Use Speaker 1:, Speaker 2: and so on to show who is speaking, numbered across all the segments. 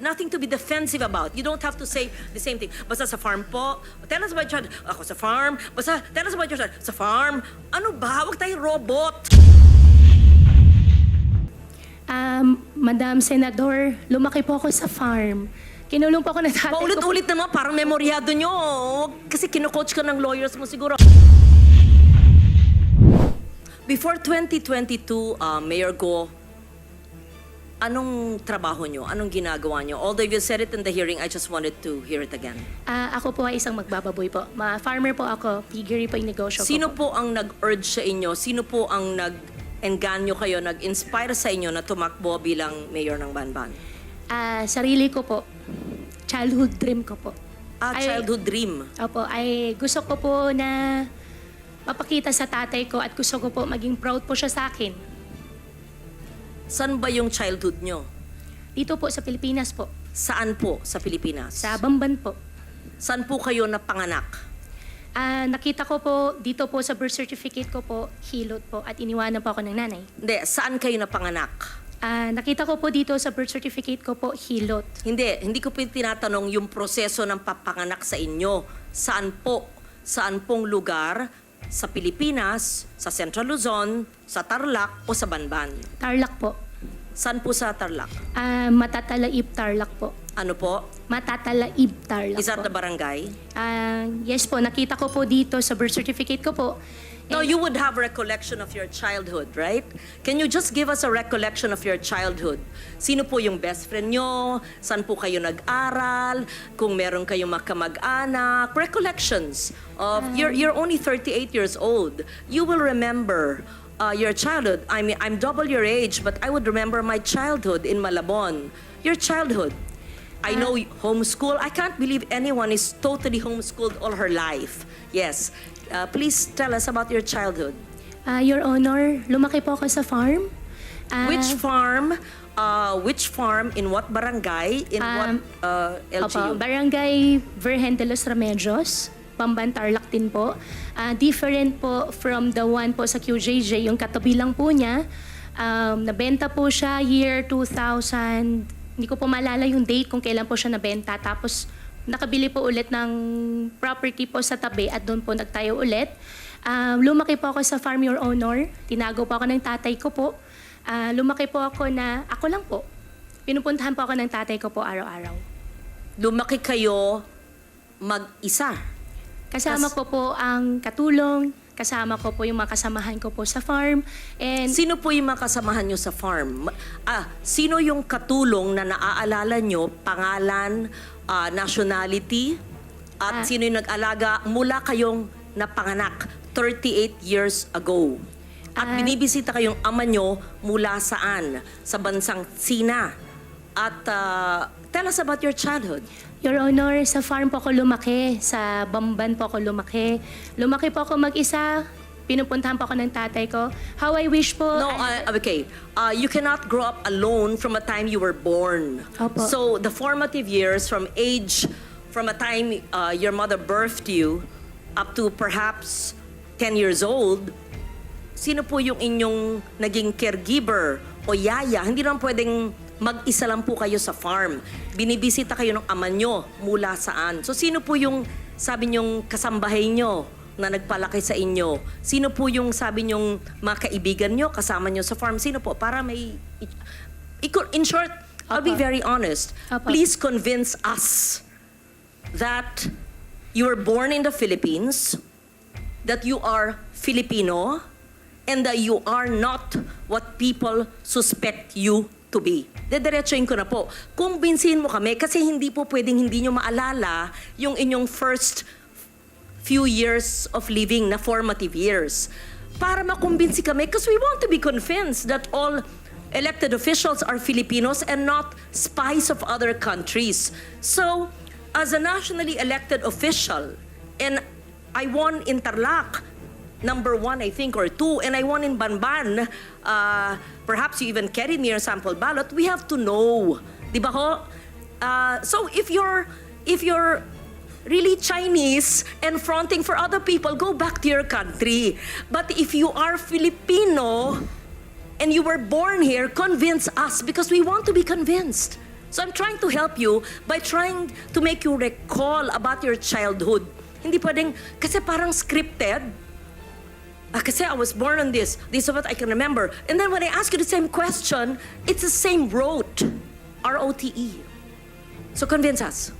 Speaker 1: nothing to be defensive about. You don't have to say the same thing. Basta sa farm po, tell us about your child. Ako sa farm. Basta tell us about your child. Sa farm. Ano ba? Huwag tayong robot.
Speaker 2: Madam Senador, lumaki po ako sa farm. Kinulong po ako ng tatay ko.
Speaker 1: Paulit-ulit naman, parang memoryado nyo. Kasi kino-coach ka ng lawyers mo siguro. Before 2022, Mayor Go, anong trabaho nyo? Anong ginagawa nyo? Although you said it in the hearing, I just wanted to hear it again.
Speaker 2: Ako po ay isang magbababoy po. Farmer po ako. Piggery po yung negosyo
Speaker 1: Sino
Speaker 2: ko po.
Speaker 1: po ang nag-urge sa inyo? Sino po ang nag-engganyo kayo, nag-inspire sa inyo na tumakbo bilang mayor ng Banban?
Speaker 2: Sarili ko po. Childhood dream ko po.
Speaker 1: Childhood dream.
Speaker 2: Opo, ay gusto ko po na mapakita sa tatay ko at gusto ko po maging proud po siya sa akin.
Speaker 1: Saan ba yung childhood nyo?
Speaker 2: Dito po sa Pilipinas po.
Speaker 1: Saan po sa Pilipinas?
Speaker 2: Sa Bamban po.
Speaker 1: Saan po kayo napanganak?
Speaker 2: Nakita ko po dito po sa birth certificate ko po, Hilot po, at iniwanan po ako ng nanay.
Speaker 1: Hindi, saan kayo napanganak?
Speaker 2: Nakita ko po dito sa birth certificate ko po, Hilot.
Speaker 1: Hindi ko po tinatanong yung proseso ng papanganak sa inyo. Saan po? Saan pong lugar? Sa Pilipinas, sa Central Luzon, sa Tarlac o sa Banban?
Speaker 2: Tarlac po.
Speaker 1: Saan po sa Tarlac?
Speaker 2: Matatalaib Tarlac po.
Speaker 1: Ano po?
Speaker 2: Matatalaib Tarlac
Speaker 1: Is that
Speaker 2: po.
Speaker 1: the barangay?
Speaker 2: Yes po, nakita ko po dito sa birth certificate ko po.
Speaker 1: No, you would have recollection of your childhood, right? Can you just give us a recollection of your childhood? Sino po yung best friend nyo? Saan po kayo nag-aral? Kung meron kayong makamag-anak? Recollections of... You're only 38 years old. You will remember your childhood. I mean, I'm double your age, but I would remember my childhood in Malabon. Your childhood. I know homeschool. I can't believe anyone is totally homeschooled all her life. Yes. Please tell us about your childhood.
Speaker 2: Your Honor, lumaki po ako sa farm.
Speaker 1: Which farm? Which farm? In what barangay? In what LGU?
Speaker 2: Opo, Barangay Virgen de los Remedios, Bamban, Tarlac din po. Different po from the one po sa QJJ, yung katabi lang po niya. Nabenta po siya year 2000, hindi ko po maalala yung date kung kailan po siya nabenta. Tapos nakabili po ulit ng property po sa tabi at doon po nagtayo ulit. Lumaki po ako sa farm, Your Honor. Tinago po ako ng tatay ko po. Lumaki po ako na ako lang po. Pinupuntahan po ako ng tatay ko po araw-araw.
Speaker 1: Lumaki kayo mag-isa.
Speaker 2: Kasama ko po ang katulong, kasama ko po yung mga kasamahan ko po sa farm. And
Speaker 1: Sino po yung mga kasamahan nyo sa farm? Sino yung katulong na naaalala nyo, pangalan, nationality, at sino yung nag-alaga mula kayong napanganak 38 years ago? At binibisita kayong ama nyo mula saan? Sa bansang Sina. At tell us about your childhood.
Speaker 2: Your Honor, sa farm po ako lumaki, sa Bamban po ako lumaki. Lumaki po ako mag-isa, pinupuntahan po ako ng tatay ko. How I wish po...
Speaker 1: No, okay. You cannot grow up alone from a time you were born.
Speaker 2: Opo.
Speaker 1: So the formative years from a time your mother birthed you up to perhaps 10 years old, sino po yung inyong naging caregiver o yaya? Hindi naman pwedeng mag-isa lang po kayo sa farm. Binibisita kayo ng ama nyo mula saan? So sino po yung sabi nyong kasambahay nyo na nagpalaki sa inyo? Sino po yung sabi nyong mga kaibigan nyo, kasama nyo sa farm? Sino po? Para may... In short, I'll be
Speaker 2: Opo.
Speaker 1: very honest.
Speaker 2: Opo.
Speaker 1: Please convince us that you were born in the Philippines, that you are Filipino, and that you are not what people suspect you to be. Dediretsuin ko na po. Kumbinsihin mo kami kasi hindi po pwedeng hindi nyo maalala yung inyong first few years of living na formative years. Para makumbinsi kami because we want to be convinced that all elected officials are Filipinos and not spies of other countries. So, as a nationally elected official, and I won in Tarlac, number 1, I think, or 2, and I won in Banban, perhaps you even carried me your sample ballot, we have to know. Di ba ho? So if you're really Chinese and fronting for other people, go back to your country. But if you are Filipino and you were born here, convince us because we want to be convinced. So I'm trying to help you by trying to make you recall about your childhood. Hindi pwedeng, kasi parang scripted. Kasi I was born on this. This is what I can remember. And then when I ask you the same question, it's the same rote. R-O-T-E. So convince us.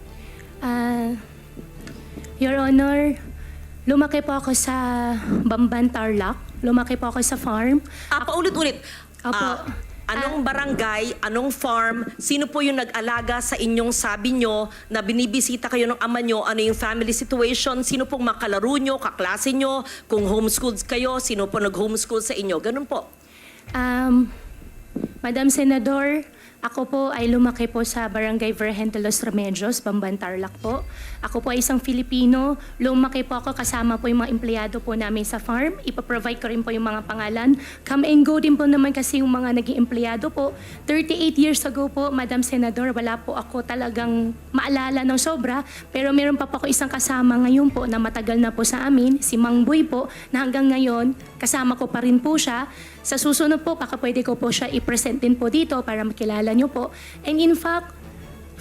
Speaker 2: Your Honor, lumaki po ako sa Bamban, Tarlac. Lumaki po ako sa farm.
Speaker 1: Paulit-ulit.
Speaker 2: Opo.
Speaker 1: Anong barangay, anong farm, sino po yung nag-alaga sa inyong sabi nyo na binibisita kayo ng ama nyo, ano yung family situation, sino pong makalaro nyo, kaklase nyo, kung homeschooled kayo, sino po nag-homeschool sa inyo, ganun po.
Speaker 2: Madam Senador, ako po ay lumaki po sa Barangay Virgen de los Remedios, Bamban, Tarlac po. Ako po ay isang Filipino. Lumaki po ako kasama po yung mga empleyado po namin sa farm. Ipaprovide ko rin po yung mga pangalan. Come and go din po naman kasi yung mga naging empleyado po. 38 years ago po, Madam Senador, wala po ako talagang maalala ng sobra. Pero meron pa po ako isang kasama ngayon po na matagal na po sa amin, si Mang Boy po, na hanggang ngayon kasama ko pa rin po siya. Sa susunod po, baka pwede ko po siya i-present din po dito para makilala niyo po. And in fact,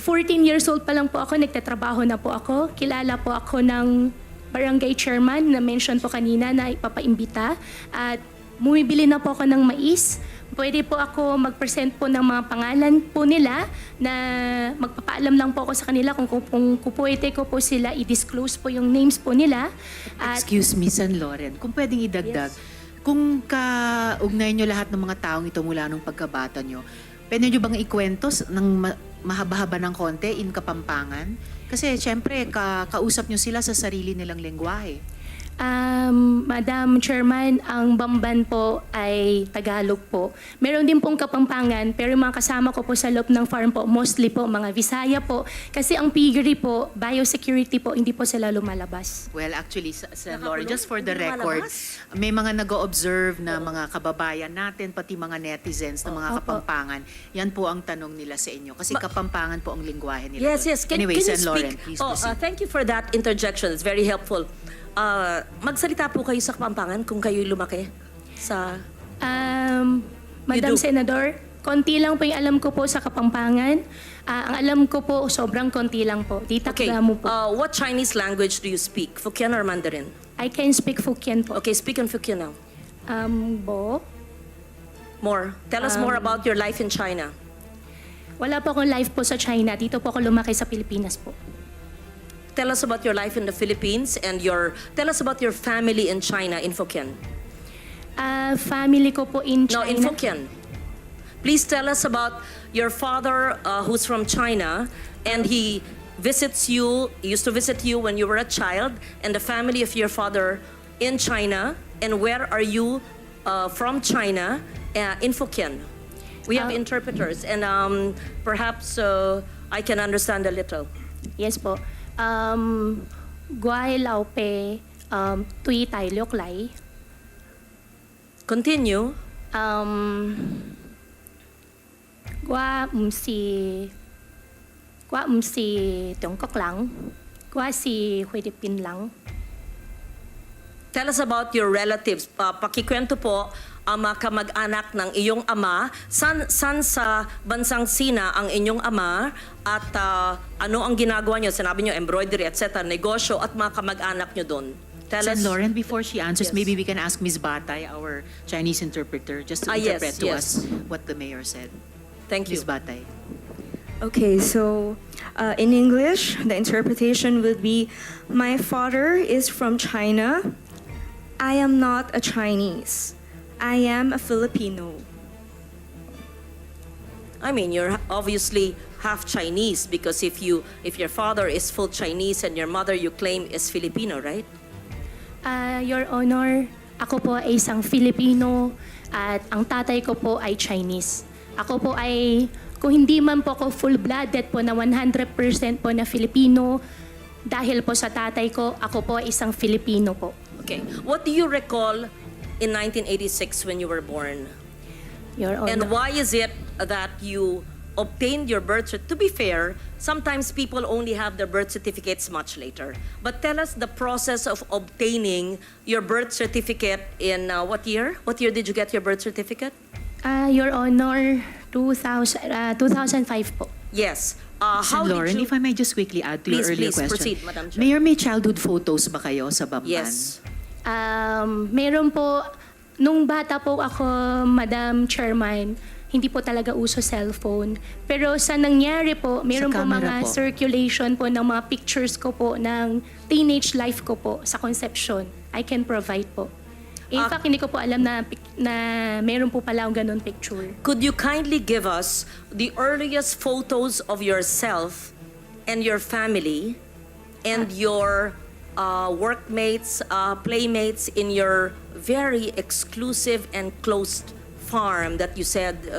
Speaker 2: 14 years old pa lang po ako, nagtatrabaho na po ako. Kilala po ako ng barangay chairman na mention po kanina na ipapaimbita. At bumibili na po ako ng mais. Pwede po ako mag-present po ng mga pangalan po nila na magpapaalam lang po ako sa kanila kung pwede ko po sila i-disclose po yung names po nila. At
Speaker 3: Excuse me, San Loren, kung pwedeng idagdag, kung kaugnay nyo lahat ng mga taong ito mula nung pagkabata nyo, pwede nyo bang ikwento ng mahaba-haba ng konti in Kapampangan? Kasi syempre, kausap nyo sila sa sarili nilang lengguwahe.
Speaker 2: Madam Chairman, ang Bamban po ay Tagalog po. Meron din pong Kapampangan, pero yung mga kasama ko po sa loob ng farm po, mostly po mga Visaya po. Kasi ang piggery po, biosecurity po, hindi po sila lumalabas.
Speaker 3: Well, actually, San Loren,
Speaker 1: Nakakulong,
Speaker 3: just for the
Speaker 1: hindi
Speaker 3: record,
Speaker 1: lumalabas.
Speaker 3: may mga nag-o-observe na mga kababayan natin, pati mga netizens na mga
Speaker 2: Opo.
Speaker 3: Kapampangan. Yan po ang tanong nila sa inyo. Kasi Kapampangan po ang lingwahe nila.
Speaker 1: Yes,
Speaker 3: doon.
Speaker 1: yes.
Speaker 3: Anyway,
Speaker 1: Can you
Speaker 3: San Loren,
Speaker 1: speak?
Speaker 3: please proceed.
Speaker 1: Thank you for that interjection. It's very helpful. Magsalita po kayo sa Kapampangan kung kayo lumaki sa...
Speaker 2: Madam
Speaker 1: do.
Speaker 2: Senador, konti lang po yung alam ko po sa Kapampangan. Ang alam ko po, sobrang konti lang po. Di
Speaker 1: Okay,
Speaker 2: takda mo po.
Speaker 1: what Chinese language do you speak? Hokkien or Mandarin?
Speaker 2: I can speak Hokkien po.
Speaker 1: Okay, speak in Hokkien now.
Speaker 2: Bo,
Speaker 1: More. Tell us more about your life in China.
Speaker 2: wala po akong life po sa China. Dito po ako lumaki sa Pilipinas po.
Speaker 1: Tell us about your life in the Philippines and tell us about your family in China in Hokkien.
Speaker 2: Family ko po in
Speaker 1: No,
Speaker 2: China.
Speaker 1: in Hokkien. Please tell us about your father who's from China and he used to visit you when you were a child, and the family of your father in China, and where are you from China in Hokkien. We have interpreters and perhaps I can understand a little.
Speaker 2: Yes po. Guay lao pe tui tai liok lai.
Speaker 1: Continue.
Speaker 2: Gua si Tiongkok lang. Gua si Philippine lang.
Speaker 1: Tell us about your relatives. Pakikwento po ang mga kamag-anak ng iyong ama. San sa bansang Sina ang inyong ama at ano ang ginagawa nyo? Sinabi nyo, embroidery, etc., negosyo at mga kamag-anak nyo doon. Tell
Speaker 3: San
Speaker 1: us.
Speaker 3: Loren, before she answers,
Speaker 1: Yes.
Speaker 3: maybe we can ask Ms. Batay, our Chinese interpreter, just to
Speaker 1: Yes,
Speaker 3: interpret to
Speaker 1: yes.
Speaker 3: us what the mayor said.
Speaker 1: Thank you.
Speaker 3: Ms. Batay.
Speaker 4: Okay, so in English, the interpretation would be, my father is from China. I am not a Chinese. I am a Filipino.
Speaker 1: I mean, you're obviously half Chinese because if your father is full Chinese and your mother you claim is Filipino, right?
Speaker 2: Your Honor, ako po ay isang Filipino at ang tatay ko po ay Chinese. Ako po ay, kung hindi man po ako full-blooded po na 100% po na Filipino, dahil po sa tatay ko, ako po ay isang Filipino po.
Speaker 1: Okay. What do you recall in 1986 when you were born?
Speaker 2: Your Honor.
Speaker 1: And why is it that you obtained your birth certificate? To be fair, sometimes people only have their birth certificates much later. But tell us the process of obtaining your birth certificate in what year? What year did you get your birth certificate?
Speaker 2: Your Honor, 2005 po.
Speaker 1: Yes.
Speaker 3: Sen. Lauren, if I may just quickly add to your
Speaker 1: Please,
Speaker 3: earlier
Speaker 1: please,
Speaker 3: question.
Speaker 1: proceed, Madam Chair.
Speaker 3: Mayor, may childhood photos ba kayo sa Bamban?
Speaker 1: Yes.
Speaker 2: Meron po, nung bata po ako, Madam Chairman, hindi po talaga uso cellphone. Pero sa nangyari po, meron po
Speaker 3: camera
Speaker 2: mga
Speaker 3: po.
Speaker 2: circulation po ng mga pictures ko po ng teenage life ko po sa conception. I can provide po. In fact, hindi ko po alam na meron po pala akong ganun picture.
Speaker 1: Could you kindly give us the earliest photos of yourself and your family and your workmates, playmates in your very exclusive and closed farm that you said,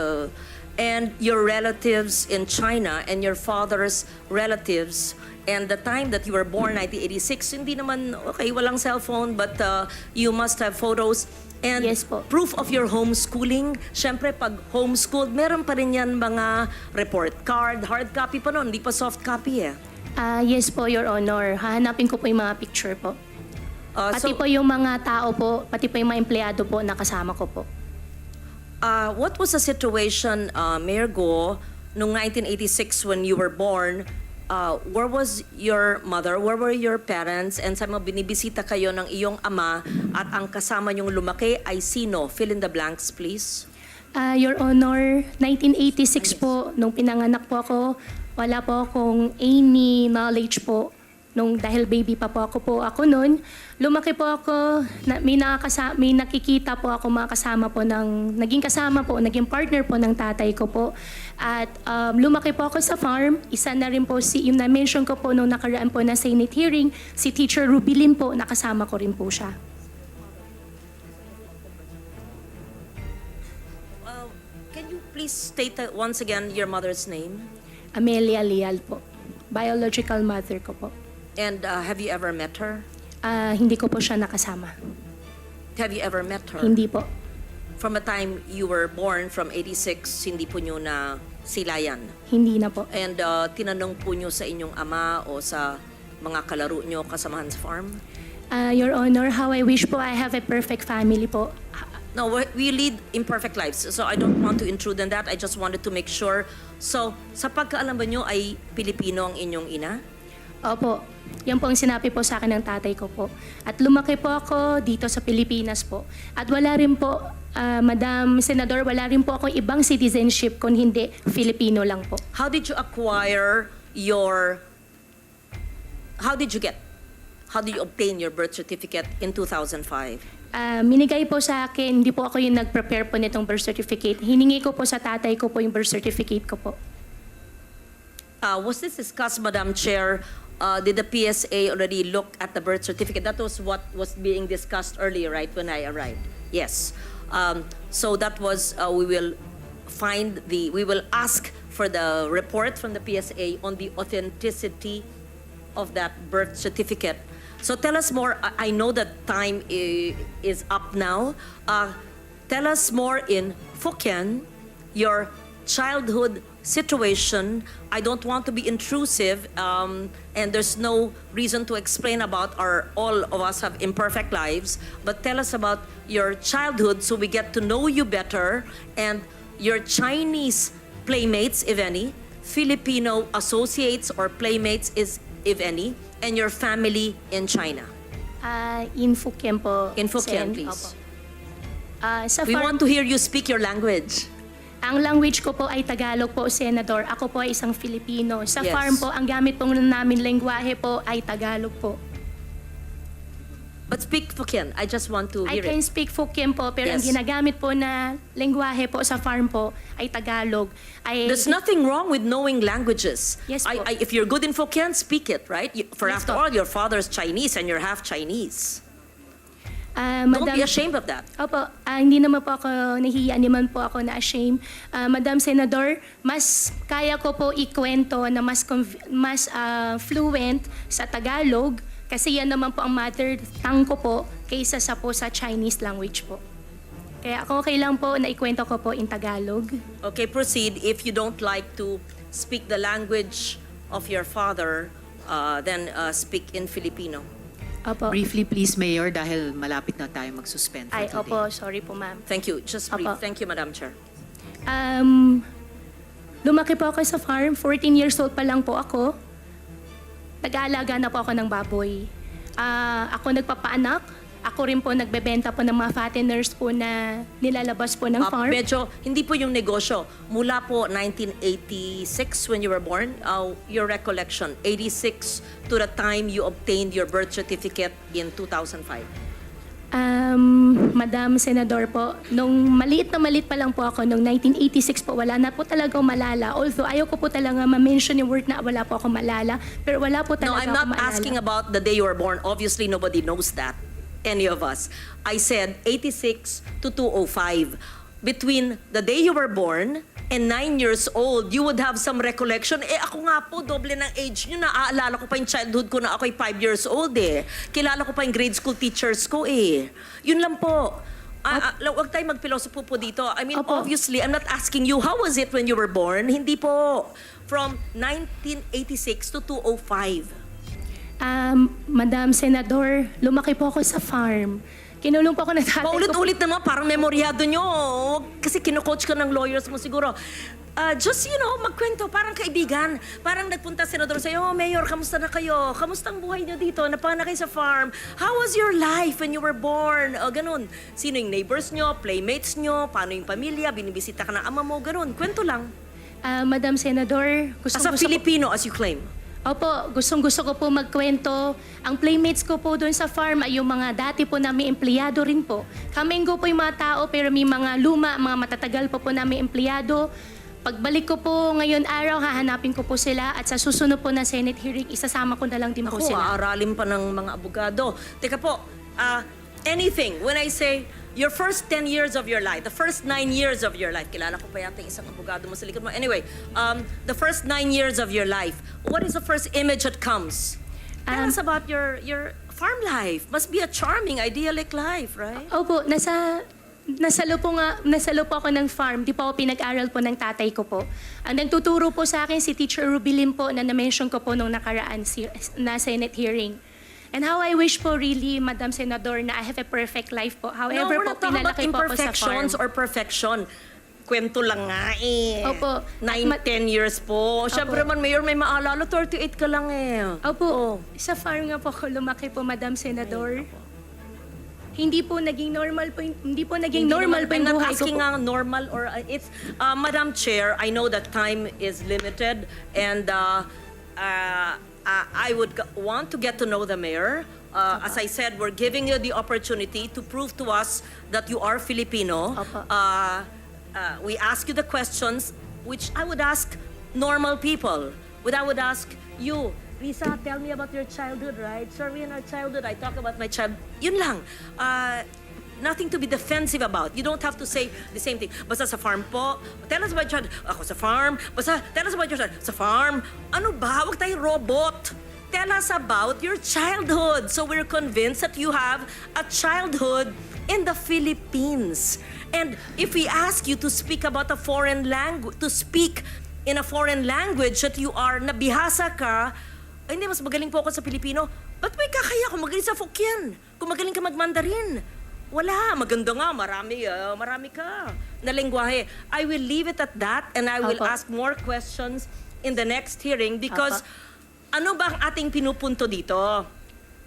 Speaker 1: and your relatives in China and your father's relatives, and the time that you were born, 1986, hindi naman, okay, walang cellphone, but you must have photos. And
Speaker 2: Yes po.
Speaker 1: proof of your homeschooling. Siyempre, pag homeschooled, meron pa rin yan mga report card, hard copy pa nun, hindi pa soft copy eh.
Speaker 2: Yes po, Your Honor. Hahanapin ko po yung mga picture po. Pati
Speaker 1: So,
Speaker 2: po yung mga tao po, pati po yung mga empleyado po na kasama ko po.
Speaker 1: what was the situation, Mayor Go, noong 1986 when you were born? Where was your mother? Where were your parents? And sa mga binibisita kayo ng iyong ama at ang kasama niyong lumaki ay sino? Fill in the blanks, please.
Speaker 2: Your Honor, 1986 po, nung pinanganak po ako, wala po akong any knowledge po. Dahil baby pa po ako noon, lumaki po ako, may nakikita po ako mga kasama po naging kasama po, naging partner po ng tatay ko po. At lumaki po ako sa farm, isa na rin po yung na-mention ko po nung nakaraan po na Senate hearing, si Teacher Rubilin po, nakasama ko rin po siya.
Speaker 1: Can you please state once again your mother's name?
Speaker 2: Amelia Leal po, biological mother ko po.
Speaker 1: And have you ever met her?
Speaker 2: Hindi ko po siya nakasama.
Speaker 1: Have you ever met her?
Speaker 2: Hindi po.
Speaker 1: From the time you were born, from 86, hindi po nyo na silayan.
Speaker 2: Hindi na po.
Speaker 1: And tinanong po nyo sa inyong ama o sa mga kalaro nyo kasamahan sa farm?
Speaker 2: Your Honor, how I wish po I have a perfect family po.
Speaker 1: No, we lead imperfect lives. So I don't want to intrude on that. I just wanted to make sure. So, sa pagkaalam ba nyo ay Pilipino ang inyong ina?
Speaker 2: Opo, yan po ang sinabi po sa akin ng tatay ko po. At lumaki po ako dito sa Pilipinas po. At wala rin po, Madam Senador, wala rin po ako ibang citizenship kung hindi Filipino lang po.
Speaker 1: How did you acquire how did you obtain your birth certificate in 2005?
Speaker 2: Minigay po sa akin, hindi po ako yung nag-prepare po nitong birth certificate. Hiningi ko po sa tatay ko po yung birth certificate ko po.
Speaker 1: Was this discussed, Madam Chair? Did the PSA already look at the birth certificate? That was what was being discussed earlier, right, when I arrived? Yes. So that was, we will ask for the report from the PSA on the authenticity of that birth certificate. So tell us more. I know that time is up now. Tell us more in Fukien, your childhood situation. I don't want to be intrusive, and there's no reason to explain about all of us have imperfect lives, but tell us about your childhood so we get to know you better, and your Chinese playmates, if any, Filipino associates or playmates, if any, and your family in China.
Speaker 2: In Fukien po.
Speaker 1: In Fukien,
Speaker 2: Sen.
Speaker 1: please.
Speaker 2: Opo. Sa
Speaker 1: We
Speaker 2: farm,
Speaker 1: want to hear you speak your language.
Speaker 2: ang language ko po ay Tagalog po, Senador. Ako po ay isang Filipino. Sa
Speaker 1: Yes.
Speaker 2: farm po, ang gamit po namin lengguwahe po ay Tagalog po.
Speaker 1: But speak Fukien. I just want to
Speaker 2: I
Speaker 1: hear
Speaker 2: can
Speaker 1: it.
Speaker 2: speak Fukien po, pero ang
Speaker 1: Yes.
Speaker 2: ginagamit po na lengguwahe po sa farm po ay Tagalog.
Speaker 1: There's nothing wrong with knowing languages.
Speaker 2: Yes, po.
Speaker 1: If you're good in Fukien, speak it, right? For
Speaker 2: Yes,
Speaker 1: after
Speaker 2: po.
Speaker 1: all, your father's Chinese and you're half Chinese.
Speaker 2: Madam,
Speaker 1: Don't be ashamed of that.
Speaker 2: Opo, hindi naman po ako nahihiya, naman po ako na ashamed. Madam Senador, mas kaya ko po ikwento na mas fluent sa Tagalog kasi yan naman po ang mother tongue ko po kaysa sa Chinese language po. Kaya ako okay lang po na ikwento ko po in Tagalog.
Speaker 1: Okay, proceed. If you don't like to speak the language of your father, then speak in Filipino.
Speaker 2: Opo.
Speaker 3: Briefly, please, Mayor, dahil malapit na tayo mag-suspend for
Speaker 2: Ay,
Speaker 3: today.
Speaker 2: opo, sorry po ma'am.
Speaker 1: Thank you. Just brief.
Speaker 2: Apo.
Speaker 1: Thank you, Madam Chair.
Speaker 2: Lumaki po ako sa farm. 14 years old pa lang po ako. Nag-aalaga na po ako ng baboy. Ako nagpapaanak. Ako rin po nagbebenta po ng mga fatteners po na nilalabas po ng farm.
Speaker 1: Medyo, hindi po yung negosyo. Mula po 1986 when you were born, your recollection, 86 to the time you obtained your birth certificate in 2005.
Speaker 2: Madam Senador po, nung maliit pa lang po ako, nung 1986 po, wala na po talaga malala. Although ayaw ko po talaga ma-mention yung word na wala po ako malala, pero wala po
Speaker 1: No,
Speaker 2: talaga
Speaker 1: I'm
Speaker 2: ako
Speaker 1: not
Speaker 2: malala.
Speaker 1: asking about the day you were born. Obviously, nobody knows that. Any of us. I said 86 to 205. Between the day you were born and 9 years old, you would have some recollection. Ako nga po, doble ng age nyo. Naaalala ko pa yung childhood ko na ako'y 5 years old eh. Kilala ko pa yung grade school teachers ko eh. Yun lang po. Huwag tayong magpilosopo po dito. I mean,
Speaker 2: Opo.
Speaker 1: obviously, I'm not asking you, how was it when you were born? Hindi po. From 1986 to 205.
Speaker 2: Madam Senador, lumaki po ako sa farm. Kinulong po ako ng tatay ko.
Speaker 1: Paulit-ulit naman, parang memoryado nyo. Kasi kino-coach ka ng lawyers mo siguro. Just, magkwento, parang kaibigan. Parang nagpunta senador sa'yo, oh, Mayor, kamusta na kayo? Kamusta ang buhay nyo dito? Napana kayo sa farm? How was your life when you were born? Ganun. Sino yung neighbors nyo, playmates nyo, paano yung pamilya, binibisita ka ng ama mo, ganun. Kwento lang.
Speaker 2: Madam Senador,
Speaker 1: As a Filipino, as you claim.
Speaker 2: Opo, gustong-gusto ko po magkwento. Ang playmates ko po doon sa farm ay yung mga dati po namin empleyado rin po. Kaminggo po yung mga tao pero may mga luma, mga matatagal po namin empleyado. Pagbalik ko po ngayon araw, hahanapin ko po sila at sa susunod po na Senate hearing, isasama ko na lang din po
Speaker 1: Ako,
Speaker 2: sila.
Speaker 1: aaralin pa ng mga abogado. Teka po, anything, when I say your first 10 years of your life, the first 9 years of your life, kilala ko pa yata yung isang abogado mo sa likod mo. Anyway, the first 9 years of your life, what is the first image that comes? Tell us about your farm life. Must be a charming, idyllic life, right?
Speaker 2: Opo, nasalo po ako ng farm. Di po ako pinag-aral po ng tatay ko po. Ang nagtuturo po sa akin si Teacher Rubilin po na na-mention ko po nung nakaraan na Senate hearing. And how I wish po really, Madam Senador, na I have a perfect life po.
Speaker 1: No,
Speaker 2: However
Speaker 1: we're
Speaker 2: po,
Speaker 1: not talking about
Speaker 2: pinalaki po ako sa farm.
Speaker 1: imperfections or perfection. Kwento lang nga eh.
Speaker 2: Opo.
Speaker 1: 9-10 years po. Siyempre man, Mayor, may maalala, 38 ka lang eh.
Speaker 2: Opo, sa farm nga po ako lumaki po, Madam Senador. Hindi po naging normal po, hindi po naging normal po
Speaker 1: I'm
Speaker 2: yung
Speaker 1: not
Speaker 2: buhay ko
Speaker 1: asking
Speaker 2: po.
Speaker 1: nga normal or it's Madam Chair, I know that time is limited and I would want to get to know the mayor. As I said, we're giving you the opportunity to prove to us that you are Filipino.
Speaker 2: Opo.
Speaker 1: We ask you the questions which I would ask normal people. I would ask you, Risa, tell me about your childhood, right? Sorry, in our childhood, I talk about my child. Yun lang. Nothing to be defensive about. You don't have to say the same thing. Basta sa farm po, tell us about your child. Ako sa farm. Basta tell us about your child. Sa farm. Ano ba? Huwag tayong robot. Tell us about your childhood. So we're convinced that you have a childhood in the Philippines. And if we ask you to speak about a foreign language, to speak in a foreign language that you are, nabihasa ka, ay, hindi, mas magaling po ako sa Pilipino. Ba't may kakaya kung magaling sa Fukien? Kung magaling ka mag-Mandarin? Wala. Maganda nga. Marami ka na lengguwahe. I will leave it at that and I will
Speaker 2: Opo.
Speaker 1: ask more questions in the next hearing because ano ba ang ating pinupunto dito?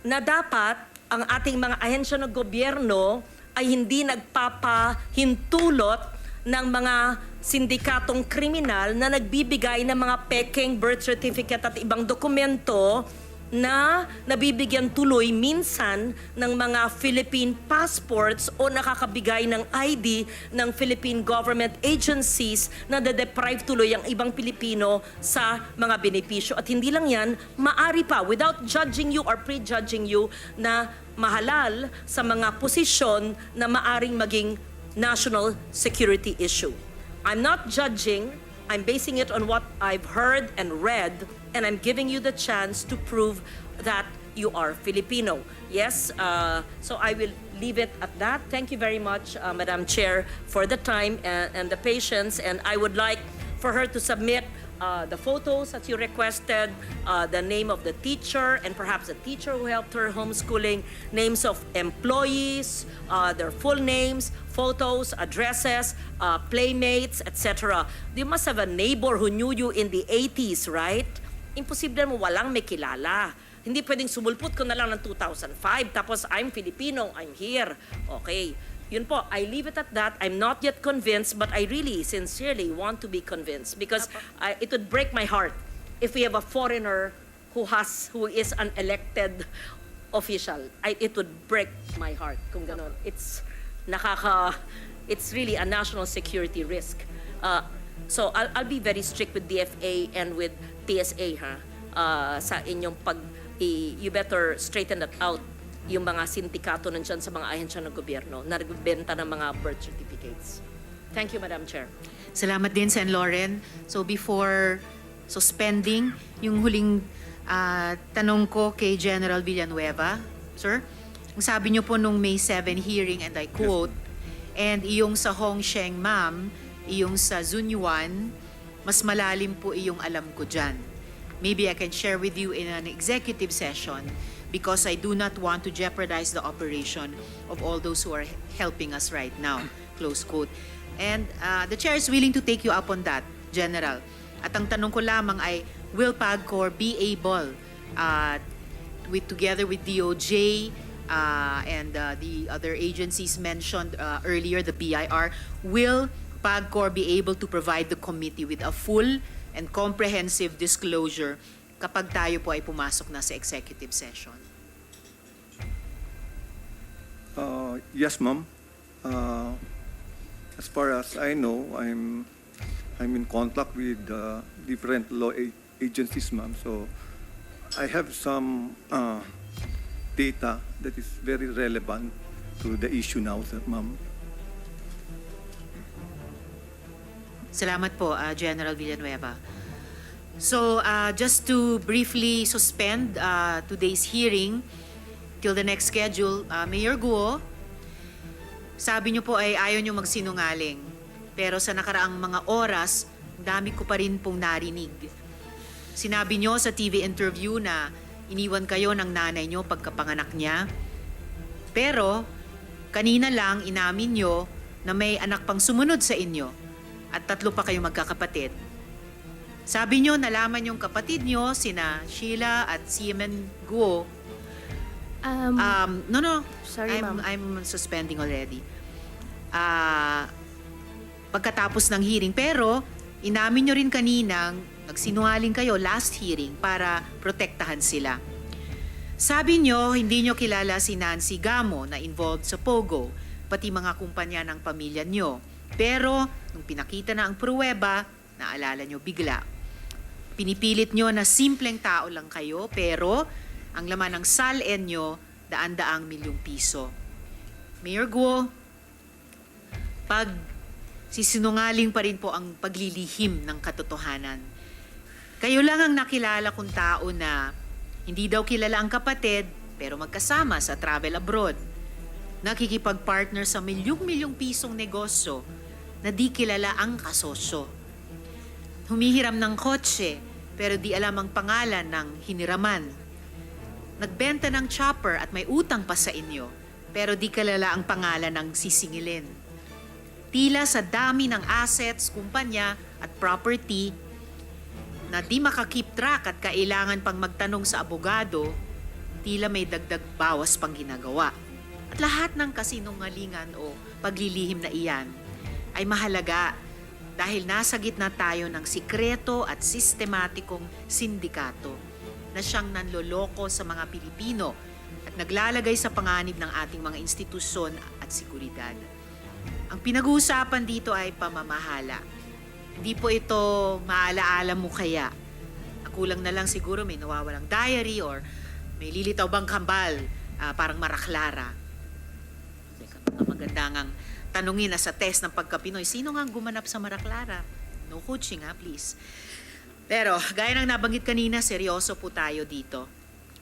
Speaker 1: Na dapat ang ating mga ahensya ng gobyerno ay hindi nagpapahintulot ng mga sindikatong kriminal na nagbibigay ng mga peking birth certificate at ibang dokumento na nabibigyan tuloy minsan ng mga Philippine passports o nakakabigay ng ID ng Philippine government agencies na de-deprive tuloy ang ibang Pilipino sa mga benepisyo. At hindi lang yan, maari pa, without judging you or prejudging you, na mahalal sa mga posisyon na maaring maging national security issue. I'm not judging, I'm basing it on what I've heard and read, and I'm giving you the chance to prove that you are Filipino. Yes, so I will leave it at that. Thank you very much, Madam Chair, for the time and the patience, and I would like for her to submit the photos that you requested, the name of the teacher, and perhaps the teacher who helped her homeschooling, names of employees, their full names, photos, addresses, playmates, etc. You must have a neighbor who knew you in the 80s, right? Imposible mo walang may kilala. Hindi pwedeng sumulpot ko na lang ng 2005, tapos I'm Filipino, I'm here. Okay. Yun po, I leave it at that. I'm not yet convinced, but I really, sincerely want to be convinced because it would break my heart if we have a foreigner who is an elected official. It would break my heart kung ganon. It's really a national security risk. So I'll be very strict with DFA and with TSA sa inyong you better straighten that out yung mga sindikato nandyan sa mga ahensya ng gobyerno na nagbebenta ng mga birth certificates. Thank you, Madam Chair.
Speaker 3: Salamat din, Sen. Lauren. So before suspending, yung huling tanong ko kay General Villanueva, sir, ang sabi niyo po nung May 7 hearing, and I quote, and iyong sa Hongsheng, ma'am, iyong sa Zunyuan, mas malalim po iyong alam ko dyan. Maybe I can share with you in an executive session because I do not want to jeopardize the operation of all those who are helping us right now. Close quote. And the chair is willing to take you up on that, General. At ang tanong ko lamang ay, will PAGCOR be able, together with DOJ and the other agencies mentioned earlier, the BIR, will PAGCOR be able to provide the committee with a full and comprehensive disclosure kapag tayo po ay pumasok na sa executive session?
Speaker 5: Yes, ma'am. As far as I know, I'm in contact with different law agencies, ma'am. So I have some data that is very relevant to the issue now, ma'am.
Speaker 3: Salamat po, General Villanueva. So, just to briefly suspend today's hearing till the next schedule, Mayor Guo, sabi niyo po ay ayaw niyo magsinungaling. Pero sa nakaraang mga oras, dami ko pa rin pong narinig. Sinabi niyo sa TV interview na iniwan kayo ng nanay niyo pagkapanganak niya. Pero, kanina lang inamin niyo na may anak pang sumunod sa inyo at 3 pa kayong magkakapatid. Sabi niyo, nalaman yung kapatid niyo, sina Sheila at Siemen Guo. No.
Speaker 2: Sorry, ma'am.
Speaker 3: I'm suspending already. Pagkatapos ng hearing. Pero, inamin niyo rin kaninang nagsinungaling kayo last hearing para protektahan sila. Sabi niyo, hindi niyo kilala si Nancy Gamo na involved sa Pogo, pati mga kumpanya ng pamilya niyo. Pero, nung pinakita na ang pruweba, naalala nyo bigla. Pinipilit nyo na simpleng tao lang kayo, pero ang laman ng SALN nyo, daan-daang milyong piso. Mayor Guo, pag sisinungaling pa rin po ang paglilihim ng katotohanan. Kayo lang ang nakilala kong tao na hindi daw kilala ang kapatid, pero magkasama sa travel abroad. Nakikipag-partner sa milyong-milyong pisong negosyo na di kilala ang kasosyo. Humihiram ng kotse, pero di alam ang pangalan ng hiniraman. Nagbenta ng chopper at may utang pa sa inyo, pero di kilala ang pangalan ng sisingilin. Tila sa dami ng assets, kumpanya at property na di makakip track at kailangan pang magtanong sa abogado, tila may dagdag bawas pang ginagawa. At lahat ng kasinungalingan o paglilihim na iyan ay mahalaga dahil nasa gitna tayo ng sikreto at sistematikong sindikato na siyang nanloloko sa mga Pilipino at naglalagay sa panganib ng ating mga institusyon at seguridad. Ang pinag-uusapan dito ay pamamahala. Hindi po ito maalaala mo kaya. Kulang na lang siguro may nawawalang diary or may lilitaw bang kambal, parang Maraklara. Maganda ngang tanungin na sa test ng pagka-Pinoy, sino nga gumanap sa Maraklara? No coaching please. Pero, gaya ng nabanggit kanina, seryoso po tayo dito.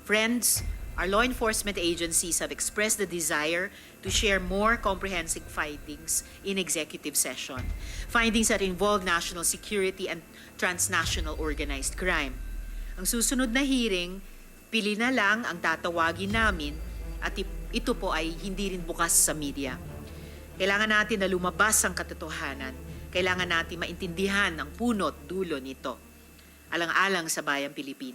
Speaker 3: Friends, our law enforcement agencies have expressed the desire to share more comprehensive findings in executive session. Findings that involve national security and transnational organized crime. Ang susunod na hearing, pili na lang ang tatawagin namin at ito po ay hindi rin bukas sa media. Kailangan natin na lumabas ang katotohanan. Kailangan natin maintindihan ang punot dulo nito. Alang-alang sa bayang Pilipinas.